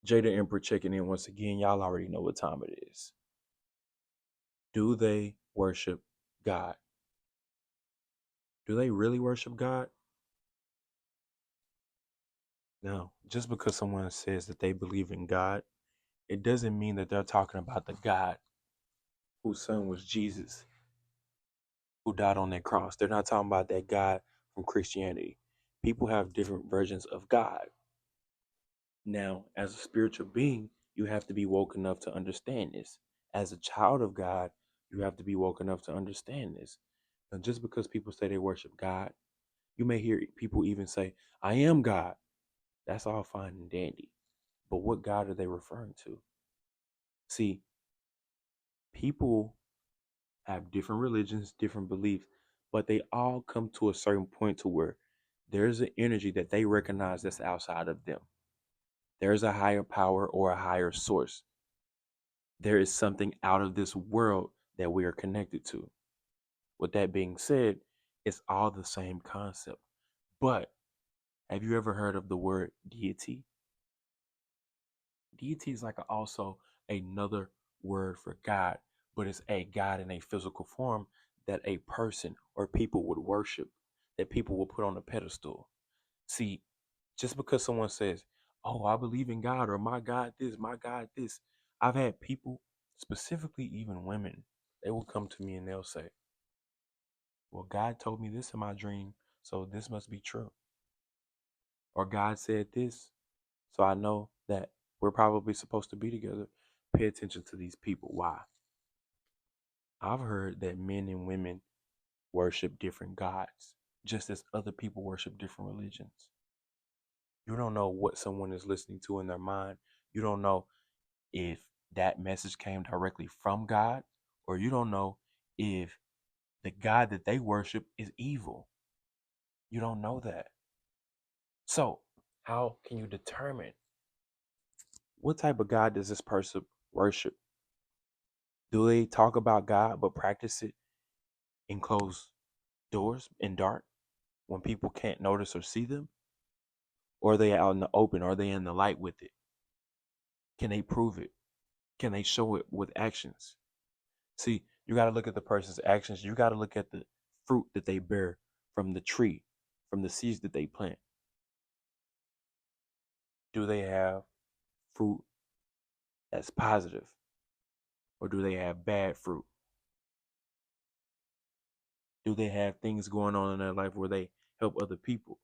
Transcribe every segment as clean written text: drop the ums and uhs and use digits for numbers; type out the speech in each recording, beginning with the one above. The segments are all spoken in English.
Jada Emperor checking in once again. Y'all already know what time it is. Do they worship God? Do they really worship God? No. Just because someone says that they believe in God, it doesn't mean that they're talking about the God whose son was Jesus, who died on that cross. They're not talking about that God from Christianity. People have different versions of God. Now, as a spiritual being, you have to be woke enough to understand this. As a child of God, you have to be woke enough to understand this. And just because people say they worship God, you may hear people even say, I am God. That's all fine and dandy. But what God are they referring to? See, people have different religions, different beliefs, but they all come to a certain point to where there's an energy that they recognize that's outside of them. There's a higher power or a higher source. There is something out of this world that we are connected to. With that being said, it's all the same concept. But have you ever heard of the word deity? Deity is like also another word for God, but it's a God in a physical form that a person or people would worship, that people will put on a pedestal. See, just because someone says, oh, I believe in God, or my God this, my God this, I've had people, specifically even women, they will come to me and they'll say, well, God told me this in my dream, so this must be true. Or God said this, so I know that we're probably supposed to be together. Pay attention to these people. Why? I've heard that men and women worship different gods, just as other people worship different religions. You don't know what someone is listening to in their mind. You don't know if that message came directly from God, or you don't know if the God that they worship is evil. You don't know that. So, how can you determine what type of God does this person worship? Do they talk about God but practice it in closed doors in dark when people can't notice or see them? Or are they out in the open? Are they in the light with it? Can they prove it? Can they show it with actions? See, you got to look at the person's actions. You got to look at the fruit that they bear from the tree, from the seeds that they plant. Do they have fruit that's positive, or do they have bad fruit? Do they have things going on in their life where they help other people?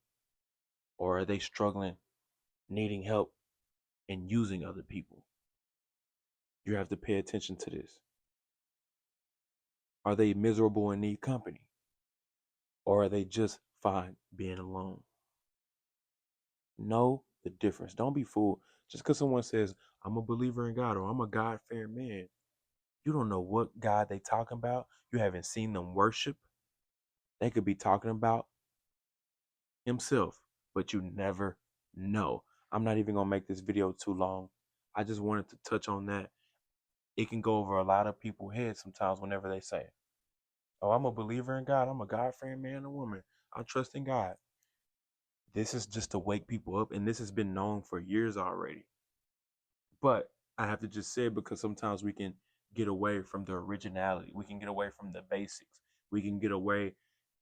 Or are they struggling, needing help, and using other people? You have to pay attention to this. Are they miserable and need company? Or are they just fine being alone? Know the difference. Don't be fooled. Just because someone says, I'm a believer in God or I'm a God-fearing man, you don't know what God they talking about. You haven't seen them worship. They could be talking about himself, but you never know. I'm not even going to make this video too long. I just wanted to touch on that. It can go over a lot of people's heads sometimes whenever they say, oh, I'm a believer in God. I'm a God-fearing man or woman. I trust in God. This is just to wake people up, and this has been known for years already. But I have to just say it because sometimes we can get away from the originality. We can get away from the basics. We can get away,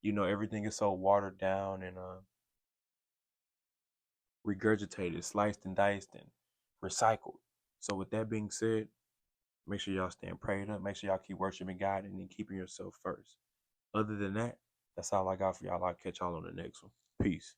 everything is so watered down and regurgitated, sliced and diced and recycled. So with that being said, make sure y'all staying prayed up. Make sure y'all keep worshiping God and then keeping yourself first. Other than that, that's all I got for y'all. I'll catch y'all on the next one. Peace.